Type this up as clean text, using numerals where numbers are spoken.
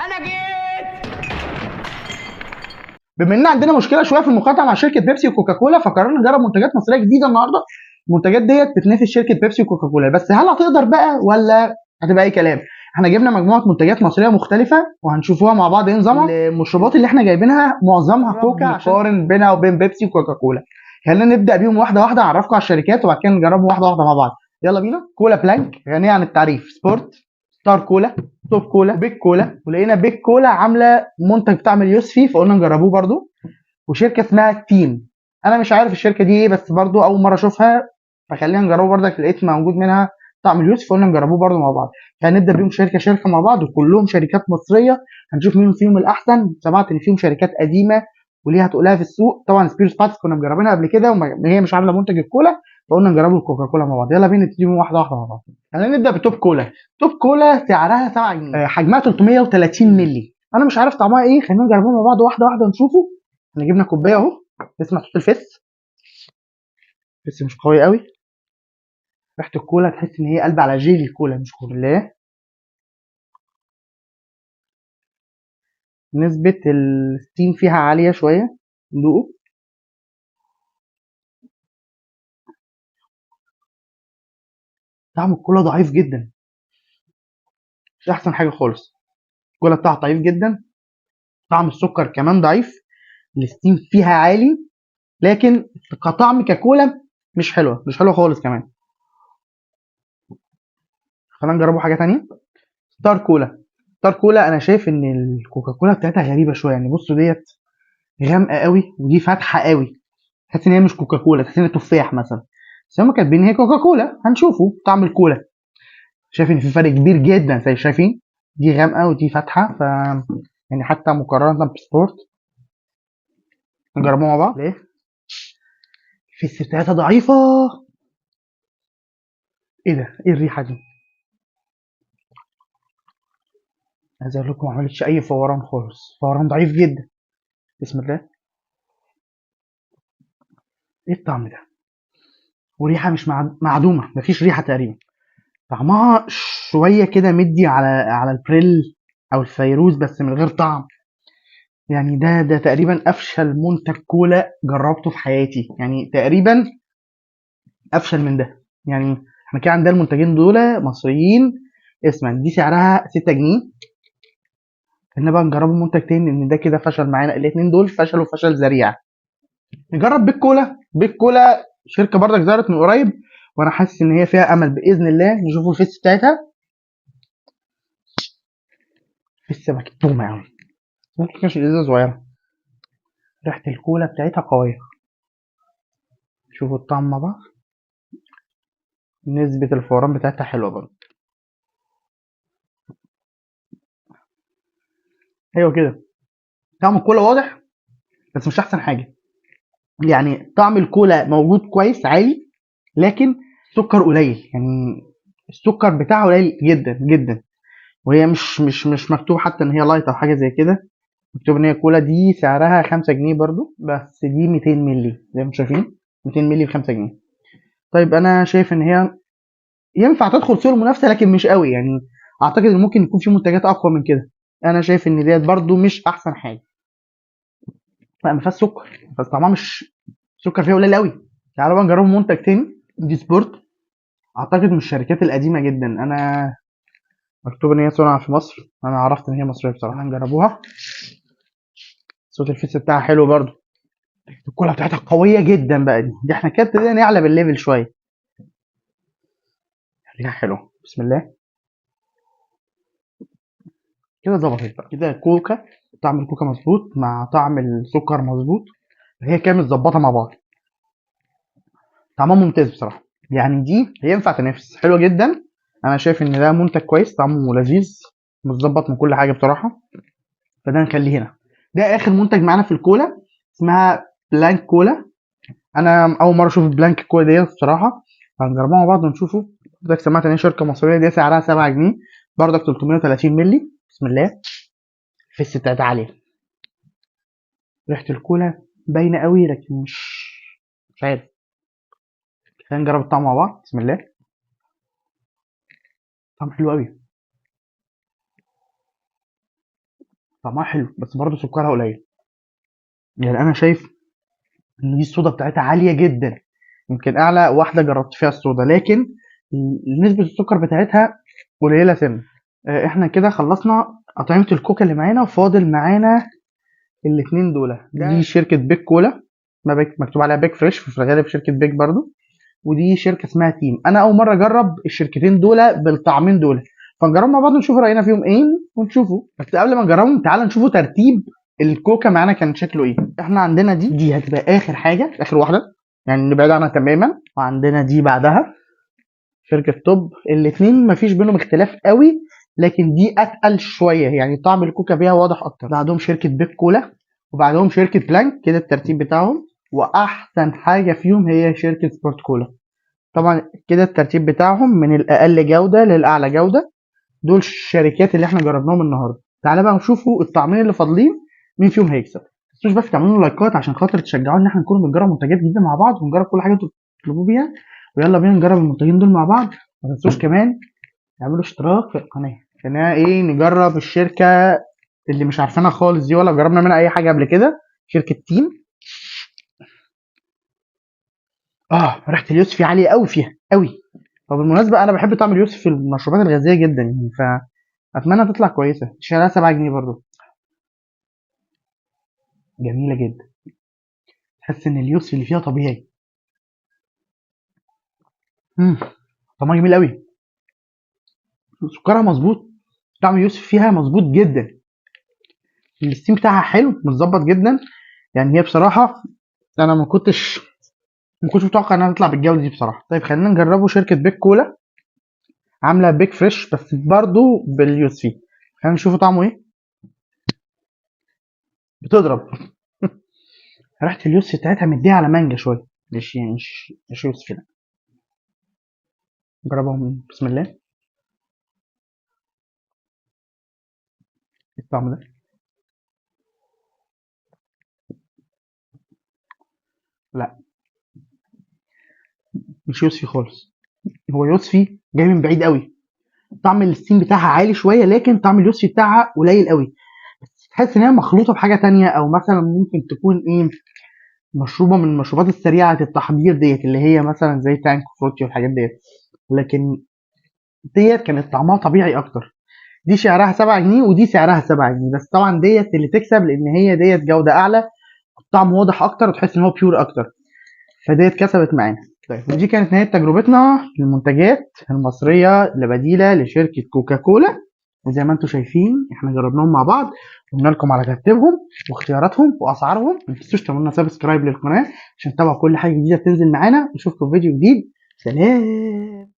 انا جيت. بما ان عندنا مشكله شويه في المقاطعه مع شركه بيبسي وكوكاكولا، فقررنا نجرب منتجات مصريه جديده النهارده. المنتجات ديت بتنافس شركه بيبسي وكوكاكولا، بس هل هتقدر بقى ولا هتبقى اي كلام؟ احنا جبنا مجموعه منتجات مصريه مختلفه وهنشوفوها مع بعض ايه نظامها. المشروبات اللي احنا جايبينها معظمها كوكا عشان نقارن بينها وبين بيبسي وكوكاكولا. خلينا نبدا بيهم واحده واحده، اعرفكم على الشركات وبعد كده نجربهم واحده واحده مع بعض. يلا بينا. كولا بلانك غنيه عن التعريف، سبورت، ستار كولا، توب كولا، بيج كولا. ولقينا بيج كولا عامله منتج بتاع اليوسفي فقلنا نجربوه برضو. وشركه اسمها تيم، انا مش عارف الشركه دي ايه بس برضو اول مره اشوفها، فخلينا نجربه برضك. لقيت موجود منها طعم اليوسف فقلنا نجربوه برضو مع بعض. هنبدا بيهم شركه شركه مع بعض وكلهم شركات مصريه. هنشوف مين فيهم الاحسن. سمعت ان فيهم شركات قديمه وليها تقولها في السوق. طبعا سبيروس باتس كنا مجربينها قبل كده وهي مش عامله منتج الكولا، فقلنا نجربوا الكوكاكولا مع بعض. يلا بينا نبتدي واحده واحده مع بعض. خلينا نبدا بتوب كولا. توب كولا سعرها 7 جنيه، حجمها 330 مللي. انا مش عارف طعمها ايه، خلينا نجربوها مع بعض واحده واحده ونشوفه. احنا جبنا كوبايه اهو، اسمها صوت الفس. بس مش قوي قوي. ريحه الكولا تحس ان هي قلب على جيلي الكولا مش كولا. نسبه الستيم فيها عاليه شويه. ندوقه. طعم الكولا ضعيف جدا، مش احسن حاجه خالص. الكولا بتاعها ضعيف جدا. طعم السكر كمان ضعيف. الستيم فيها عالي، لكن كطعم ككولا مش حلوه، مش حلوه خالص كمان. خلينا نجربوا حاجه تانية. ستار كولا. ستار كولا انا شايف ان الكوكاكولا بتاعتها غريبه شويه. يعني بصوا ديت غامقه قوي ودي فاتحه قوي. تحس ان هي مش كوكاكولا، تحس ان هي تفاح مثلا. بس هم كاتبين ان هي كوكاكولا. هنشوفه طعم الكولا. شايف ان في فرق كبير جدا زي شايفين. دي غامقه ودي فاتحه يعني حتى مقارنه بسبورت. نجربوها مع بعض. ليه؟ الفيس بتاعتها ضعيفه. ايه ده؟ ايه الريحه دي؟ عايز اقول لكم ما عملتش اي فوران خالص، فوران ضعيف جدا. بسم الله. ايه الطعم ده؟ وريحه مش معدومه، مفيش ريحه تقريبا. طعمها شويه كده مدي على البريل او الفيروز بس من غير طعم. يعني ده تقريبا افشل منتج كولا جربته في حياتي، يعني تقريبا افشل من ده. يعني احنا كده عندنا المنتجين دول مصريين. اسمع دي سعرها 6 جنيه. خلينا بقى نجربوا منتج تاني ان ده كده فشل معانا. الاتنين دول فشلوا فشل ذريع. نجرب بيك كولا. بيك كولا شركه برضك ظهرت من قريب، وانا حاسس ان هي فيها امل باذن الله. نشوفوا الفيس بتاعتها. فيس مكتومه قوي، ممكن تكونش ازازه صغيره. ريحه الكولا بتاعتها قويه. شوفوا الطعم مع بعض. نسبه الفوران بتاعتها حلوه برضه. ايوه كده. طعم الكولا واضح بس مش احسن حاجه. يعني طعم الكولا موجود كويس عالي، لكن سكر قليل. يعني السكر بتاعه قليل جدا جدا. وهي مش مكتوب حتى ان هي لايت او حاجه زي كده. مكتوب ان هي كولا. دي سعرها 5 جنيه برضو، بس دي 200 مللي زي ما انتم شايفين. 200 مللي ب 5 جنيه. طيب انا شايف ان هي ينفع تدخل سوق المنافسه لكن مش قوي يعني. اعتقد ان ممكن يكون في منتجات اقوى من كده. انا شايف ان ديت برضو مش احسن حاجه. لا ما فيهاش سكر، بس طعمها مش سكر فيها قليل قوي. تعالوا بقى نجرب منتج تاني. دي سبورت. اعتقد من الشركات القديمه جدا. انا مكتوب ان هي صنع في مصر. انا عرفت ان هي مصريه بصراحه. نجربوها. صوت الفيس بتاعها حلو برضو. الكولا بتاعتها قويه جدا بقى. دي احنا كده ابتدينا نعلى بالليفل شويه. ريحه حلوه. بسم الله. كده ظبطت بقى. كده كوكا. طعم الكوكا مظبوط مع طعم السكر مظبوط. هي كده متظبطه مع بعض. طعمها ممتاز بصراحه. يعني دي ينفع تنافس حلوه جدا. انا شايف ان ده منتج كويس، طعمه لذيذ، متظبط من كل حاجه بصراحه. فده نخليه هنا. ده اخر منتج معانا في الكولا. اسمها بلانك كولا. انا اول مره اشوف البلانك كولا ديت بصراحه. هنجربها مع بعض ونشوفه. حضرتك سمعت ان هي شركه مصريه. دي سعرها 7 جنيه. برضك 330 مللي. بسم الله. الفيس بتاعتها عاليه. ريحه الكولا باينه قوي لكن مش عارف. خلينا نجرب الطعم مع بعض. بسم الله. طعم حلو قوي. طعمها حلو بس برضه سكرها قليل. يعني انا شايف ان دي الصودا بتاعتها عاليه جدا، يمكن اعلى واحده جربت فيها الصودا، لكن نسبه السكر بتاعتها قليله سنه. احنا كده خلصنا اطعمه الكوكا اللي معانا، وفاضل معانا الاتنين دول. دي شركه بيك كولا، مكتوب عليها بيك فريش، في الغالب شركه بيك برضو. ودي شركه اسمها تيم. انا اول مره اجرب الشركتين دول بالطعمين دول، فنجرب مع بعض نشوف راينا فيهم ايه ونشوفه. بس قبل ما نجربهم تعال نشوفوا ترتيب الكوكا معانا كان شكله ايه. احنا عندنا دي هتبقى اخر حاجه، اخر واحده يعني نبعد عنها تماما. وعندنا دي بعدها شركه توب. الاتنين مفيش بينهم اختلاف قوي، لكن دي اتقل شويه، يعني طعم الكوكا فيها واضح اكتر. بعدهم شركه بيك كولا، وبعدهم شركه بلانك، كده الترتيب بتاعهم. واحسن حاجه فيهم هي شركه سبورت كولا. طبعا كده الترتيب بتاعهم من الاقل جوده للاعلى جوده. دول الشركات اللي احنا جربناهم النهارده. تعالى بقى نشوفوا الطعمين اللي فاضلين مين فيهم هيكسب. متنسوش بس تعملوا لنا لايكات عشان خاطر تشجعونا ان احنا نكون بنجرب منتجات جديده مع بعض، ونجرب كل حاجه انتوا بتطلبوا بيها. ويلا بينا نجرب المنتجين دول مع بعض. ما تنسوش كمان تعملوا اشتراك في القناه عشان ايه نجرب الشركه اللي مش عارفينها خالص دي، ولا جربنا منها اي حاجه قبل كده، شركه تيم. ريحه اليوسفي عاليه قوي فيها قوي. طب بالمناسبه انا بحب طعم اليوسفي في المشروبات الغازيه جدا يعني، فاتمنى تطلع كويسه. شاريها 7 جنيه برضو، جميله جدا. تحس ان اليوسفي اللي فيها طبيعي. امم طعمها جميل قوي، سكرها مظبوط، طعم اليوسفي فيها مظبوط جدا. الستيم بتاعها حلو متظبط جدا. يعني هي بصراحه انا ما كنتش متوقع انها تطلع بالجوده دي بصراحه. طيب خلينا نجربه شركه بيك كولا، عامله بيك فريش بس برضو باليوسفي. خلينا نشوفوا طعمه ايه. بتضرب. ريحه اليوسفي بتاعتها مديها على مانجا شويه، مش يوسفي لا. نجربهم بسم الله. إيه الطعم ده؟ لا، مش يوسفي خالص. هو يوسفي جاي من بعيد قوي. طعم الستيم بتاعها عالي شويه، لكن طعم اليوسفي بتاعها قليل قوي. تحس ان هي مخلوطه بحاجه تانية، او مثلا ممكن تكون ايه، مشروبه من المشروبات السريعه التحضير ديت، اللي هي مثلا زي تانك فروتي والحاجات ديت. لكن ديت كانت طعمها طبيعي اكتر. دي سعرها 7 جنيه ودي سعرها 7 جنيه، بس طبعا ديت اللي تكسب لان هي ديت جوده اعلى، الطعم واضح اكتر وتحس ان هو بيور اكتر، فديت كسبت معانا. طيب ودي كانت نهايه تجربتنا للمنتجات المصريه البديله لشركه كوكاكولا. وزي ما انتم شايفين احنا جربناهم مع بعض، وقلنا لكم على ترتيبهم واختياراتهم واسعارهم. ما تنسوش تعملوا لنا سبسكرايب للقناه عشان تتابعوا كل حاجه جديده بتنزل معانا. نشوفكم في فيديو جديد. سلام.